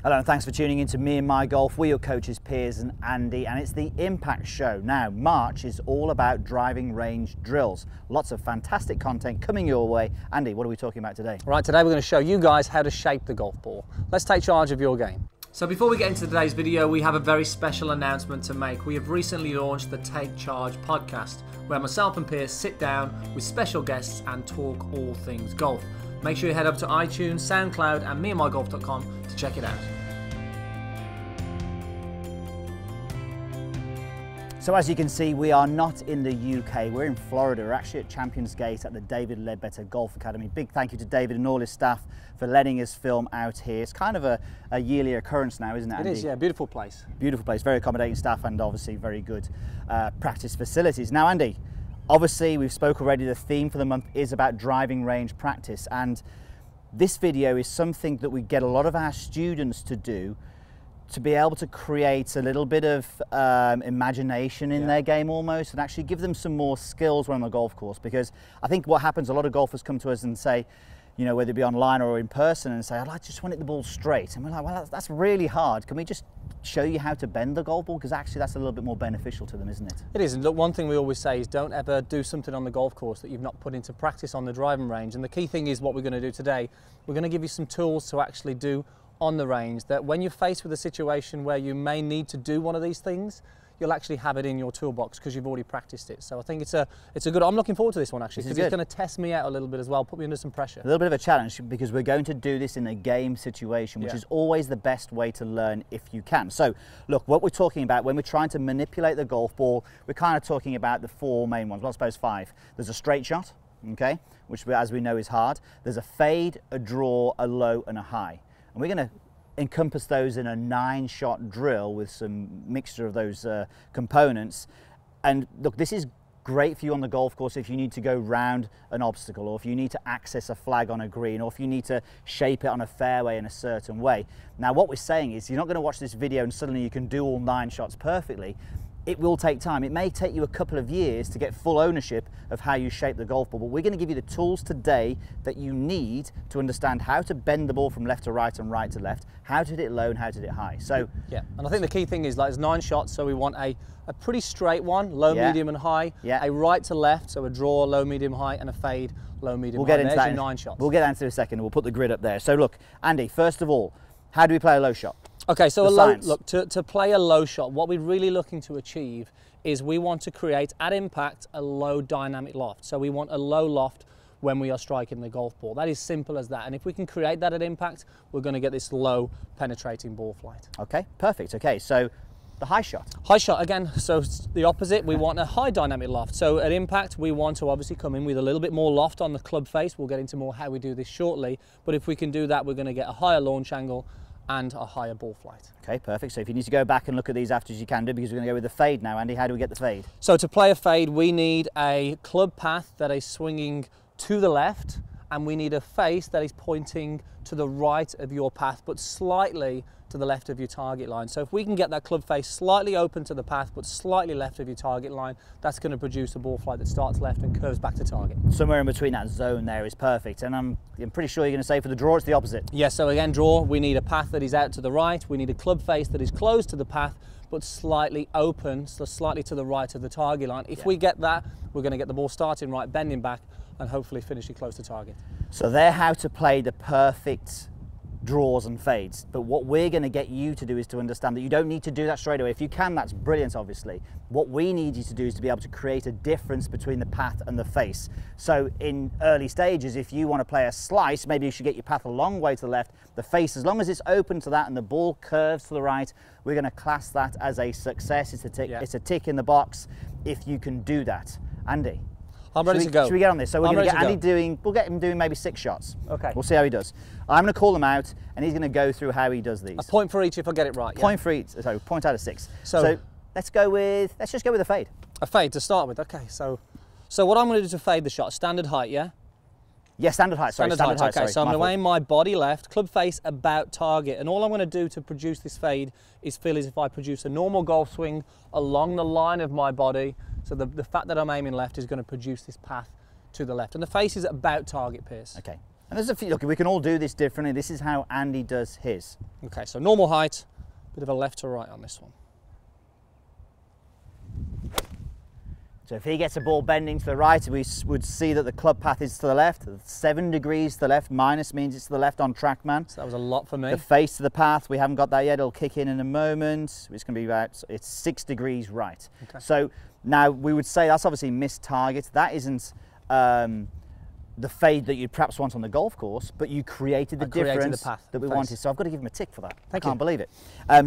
Hello and thanks for tuning in to Me and My Golf. We're your coaches Piers and Andy, and it's the Impact Show. Now, March is all about driving range drills. Lots of fantastic content coming your way. Andy, what are we talking about today? Right, today we're going to show you guys how to shape the golf ball. Let's take charge of your game. So before we get into today's video, we have a very special announcement to make. We have recently launched the Take Charge podcast, where myself and Piers sit down with special guests and talk all things golf. Make sure you head up to iTunes, SoundCloud and meandmygolf.com to check it out. So as you can see, we are not in the UK, we're in Florida. We're actually at Champions Gate at the David Ledbetter Golf Academy. Big thank you to David and all his staff for letting us film out here. It's kind of a yearly occurrence now, isn't it, Andy? It is, yeah, beautiful place. Beautiful place, very accommodating staff and obviously very good practice facilities. Now Andy, obviously we've spoke already, the theme for the month is about driving range practice, and this video is something that we get a lot of our students to do to be able to create a little bit of imagination in their game almost, and actually give them some more skills when on the golf course. Because I think what happens, a lot of golfers come to us and say, you know, whether it be online or in person, and say, I just want it the ball straight. And we're like, well, that's really hard. Can we just show you how to bend the golf ball? Because actually that's a little bit more beneficial to them, isn't it? It is, and look, one thing we always say is don't ever do something on the golf course that you've not put into practice on the driving range. And the key thing is what we're going to do today. We're going to give you some tools to actually do on the range, that when you're faced with a situation where you may need to do one of these things, you'll actually have it in your toolbox because you've already practiced it. So I think it's a good, I'm looking forward to this one actually, because it's going to test me out a little bit as well, put me under some pressure. A little bit of a challenge, because we're going to do this in a game situation, which is always the best way to learn if you can. So look, what we're talking about when we're trying to manipulate the golf ball, we're kind of talking about the four main ones, well I suppose five. There's a straight shot, okay, which as we know is hard. There's a fade, a draw, a low and a high. And we're going to encompass those in a 9-shot drill with some mixture of those components. And look, this is great for you on the golf course if you need to go round an obstacle, or if you need to access a flag on a green, or if you need to shape it on a fairway in a certain way. Now what we're saying is you're not going to watch this video and suddenly you can do all 9 shots perfectly. It will take time. It may take you a couple of years to get full ownership of how you shape the golf ball, but we're going to give you the tools today that you need to understand how to bend the ball from left to right and right to left, how to hit it low and how to hit it high. So yeah, and I think the key thing is, like, there's 9 shots, so we want a pretty straight one, low, medium and high, a right to left, so a draw, low, medium, high, and a fade, low, medium, high. There's your 9 shots. We'll get into it in a second and we'll put the grid up there. So look, Andy, first of all, how do we play a low shot? Okay, so look, to play a low shot, what we're really looking to achieve is we want to create, at impact, a low dynamic loft. So we want a low loft when we are striking the golf ball. That is simple as that. And if we can create that at impact, we're going to get this low penetrating ball flight. Okay, perfect. Okay, so the high shot. High shot, again, so the opposite, we want a high dynamic loft. So at impact, we want to obviously come in with a little bit more loft on the club face. We'll get into more how we do this shortly. But if we can do that, we're going to get a higher launch angle and a higher ball flight. Okay, perfect. So if you need to go back and look at these afters, you can do, because we're going to go with the fade now. Andy, how do we get the fade? So to play a fade, we need a club path that is swinging to the left, and we need a face that is pointing to the right of your path, but slightly to the left of your target line. So if we can get that club face slightly open to the path, but slightly left of your target line, that's going to produce a ball flight that starts left and curves back to target. Somewhere in between that zone there is perfect. And I'm pretty sure you're going to say for the draw, it's the opposite. Yes, so again, draw, we need a path that is out to the right. We need a club face that is close to the path, but slightly open, so slightly to the right of the target line. If we get that, we're going to get the ball starting right, bending back, and hopefully finishing close to target. So they're how to play the perfect draws and fades, but what we're going to get you to do is to understand that you don't need to do that straight away. If you can, that's brilliant, obviously. What we need you to do is to be able to create a difference between the path and the face. So in early stages, if you want to play a slice, maybe you should get your path a long way to the left, the face, as long as it's open to that and the ball curves to the right, we're going to class that as a success. It's a tick, it's a tick in the box if you can do that. Andy, I'm ready to go. Should we get on this? So we're going to get Andy doing, we'll get him doing maybe 6 shots. Okay. We'll see how he does. I'm going to call them out and he's going to go through how he does these. A point for each if I get it right. Point for each, so point out of 6. So let's just go with a fade. A fade to start with, okay. So what I'm going to do to fade the shot, standard height, yeah? Yeah, standard height, sorry. Standard height, okay. So I'm going to aim my body left, club face about target. And all I'm going to do to produce this fade is feel as if I produce a normal golf swing along the line of my body. So the fact that I'm aiming left is going to produce this path to the left. And the face is about target, Piers. Okay. And there's a few, look, we can all do this differently. This is how Andy does his. Okay, so normal height, bit of a left to right on this one. So if he gets a ball bending to the right, we would see that the club path is to the left, 7 degrees to the left, minus means it's to the left on TrackMan. So that was a lot for me. The face of the path, we haven't got that yet, it'll kick in a moment. It's going to be about, it's 6 degrees right. Okay. So now we would say that's obviously missed target. That isn't the fade that you perhaps want on the golf course, but you created the difference that we wanted. So I've got to give him a tick for that. I can't believe it.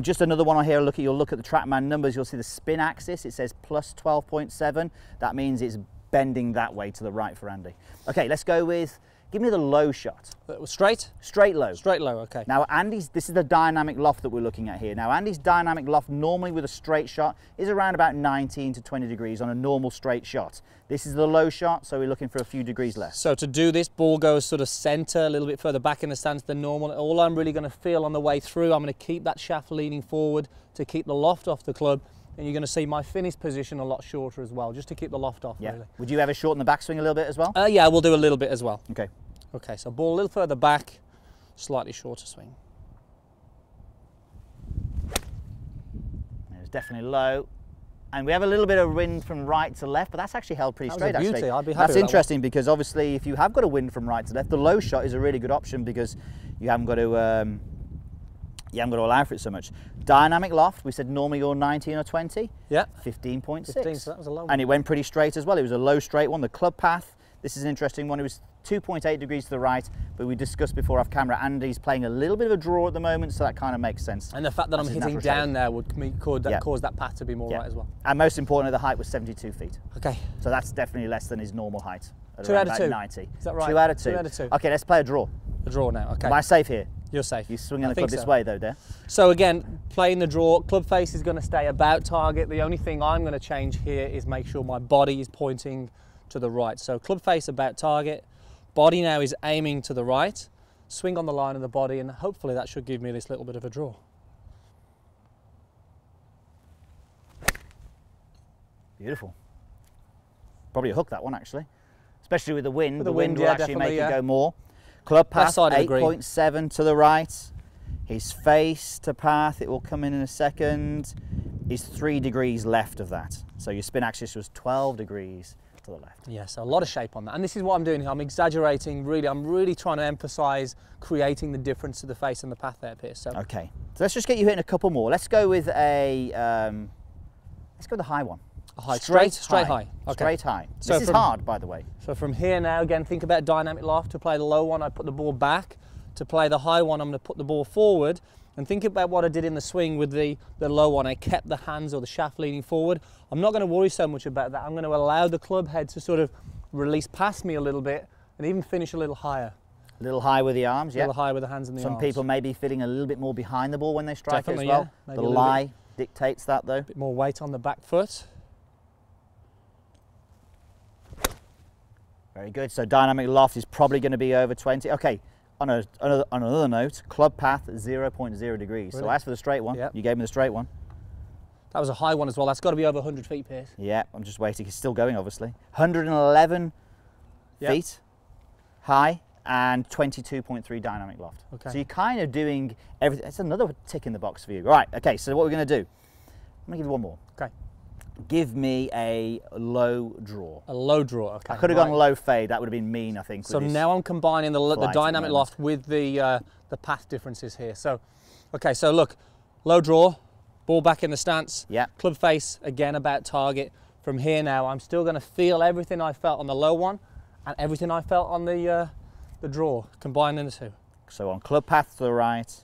Just another one on here, you'll look at the TrackMan numbers, you'll see the spin axis, it says plus 12.7. That means it's bending that way to the right for Andy. Okay, let's go with, give me the low shot. Straight? Straight low. Straight low, okay. Now this is the dynamic loft that we're looking at here. Now Andy's dynamic loft normally with a straight shot is around about 19 to 20 degrees on a normal straight shot. This is the low shot, so we're looking for a few degrees less. So to do this, ball goes sort of center, a little bit further back in the stance than normal. All I'm really going to feel on the way through, I'm going to keep that shaft leaning forward to keep the loft off the club. And you're going to see my finish position a lot shorter as well, just to keep the loft off, really. Would you ever shorten the backswing a little bit as well? Yeah, we'll do a little bit as well. Okay. Okay, so ball a little further back, slightly shorter swing. It's definitely low. And we have a little bit of wind from right to left, but that's actually held pretty straight, actually. I'd be happy That's with interesting because obviously if you have got a wind from right to left, the low shot is a really good option because you haven't got to allow for it so much. Dynamic loft, we said normally you're 19 or 20. Yeah. 15.6. 15, so that was a low one. And it went pretty straight as well. It was a low straight one. The club path, this is an interesting one. It was 2.8 degrees to the right, but we discussed before off camera, Andy's playing a little bit of a draw at the moment, so that kind of makes sense. And the fact that I'm hitting down there would cause that path to be more right as well. And most importantly, the height was 72 feet. Okay. So that's definitely less than his normal height. 2 out of 2. 90. Is that right? 2 out of 2. 2 out of 2. Okay, let's play a draw. A draw now, okay. Am I safe here? You're safe. You're swinging the club this way though, Dare? So again, playing the draw, club face is going to stay about target. The only thing I'm going to change here is make sure my body is pointing to the right. So club face about target, body now is aiming to the right, swing on the line of the body, and hopefully that should give me this little bit of a draw. Beautiful. Probably a hook, that one, actually. Especially with the wind. With the wind will actually make it go more. Club path, 8.7 to the right. His face to path, it will come in a second, is 3 degrees left of that. So your spin axis was 12 degrees to the left. Yeah, so a lot of shape on that. And this is what I'm doing here. I'm exaggerating, really. I'm really trying to emphasize creating the difference to the face and the path there, Piers. So. Okay, so let's just get you hitting a couple more. Let's go with a, let's go with the high one. A high, straight high. Okay. Straight high. So this is hard, by the way. So from here now, again, think about dynamic loft. To play the low one, I put the ball back. To play the high one, I'm going to put the ball forward. And think about what I did in the swing with the low one. I kept the hands or the shaft leaning forward. I'm not going to worry so much about that. I'm going to allow the club head to sort of release past me a little bit and even finish a little higher. A little high with the arms, yeah. A little higher with the hands and the arms. Some people may be feeling a little bit more behind the ball when they strike Definitely, as well. Yeah. The lie dictates that though. A bit more weight on the back foot. Very good. So dynamic loft is probably going to be over 20. Okay, on another note, club path 0.0 degrees. Really? So as for the straight one, you gave me the straight one. That was a high one as well. That's got to be over 100 feet, Piers. Yeah, I'm just waiting. It's still going, obviously. 111 feet high and 22.3 dynamic loft. Okay. So you're kind of doing everything. It's another tick in the box for you. Right, okay, so what we're going to do, I'm going to give you one more. Okay. Give me a low draw. A low draw, okay. I could have gone low fade. That would have been mean, I think. So now I'm combining the dynamic loft with the path differences here. So, okay, so look, low draw, ball back in the stance. Yeah. Club face, again, about target. From here now, I'm still going to feel everything I felt on the low one and everything I felt on the draw, combining the two. So on club path to the right,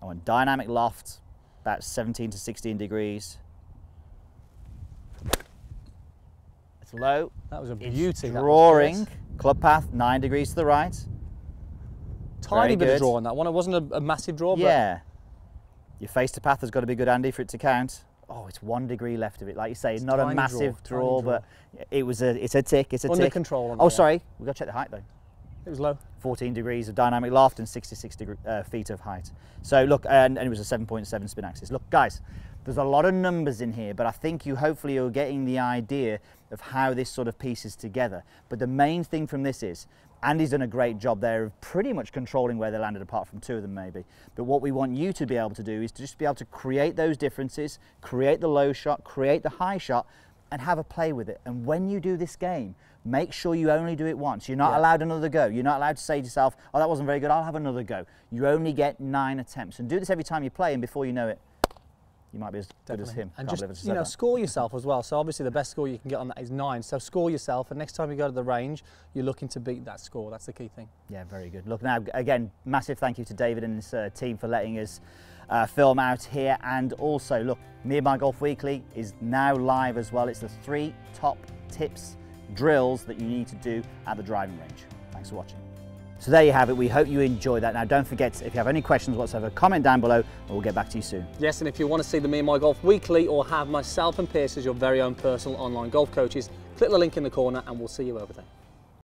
I want dynamic loft, about 17 to 16 degrees. It's low. That was a beauty. It's drawing. Club path 9 degrees to the right. Tiny bit of draw on that one. It wasn't a massive draw, but yeah. Your face to path has got to be good, Andy, for it to count. Oh, it's 1 degree left of it. Like you say, it's not a massive draw, but it's a tick. It's a under tick. Control. On oh, sorry. We've got to check the height though. It was low. 14 degrees of dynamic loft and 66 feet of height. So look, and it was a 7.7 spin axis. Look, guys, there's a lot of numbers in here, but I think hopefully you're getting the idea of how this sort of pieces together. But the main thing from this is Andy's done a great job there of pretty much controlling where they landed, apart from 2 of them maybe. But what we want you to be able to do is to just be able to create those differences, create the low shot, create the high shot, and have a play with it. And when you do this game, make sure you only do it once. You're not allowed another go. You're not allowed to say to yourself, oh, that wasn't very good, I'll have another go. You only get 9 attempts. And do this every time you play, and before you know it, you might be as good as him. And just, you know, score yourself as well. So obviously the best score you can get on that is 9. So score yourself, and next time you go to the range, you're looking to beat that score. That's the key thing. Yeah, very good. Look, now, again, massive thank you to David and his team for letting us film out here. And also, look, Me and My Golf Weekly is now live as well. It's the 3 top tips, drills that you need to do at the driving range. Thanks for watching. So there you have it. We hope you enjoyed that. Now, don't forget, if you have any questions whatsoever, comment down below and we'll get back to you soon. Yes, and if you want to see the Me and My Golf Weekly or have myself and Pierce as your very own personal online golf coaches, click the link in the corner and we'll see you over there.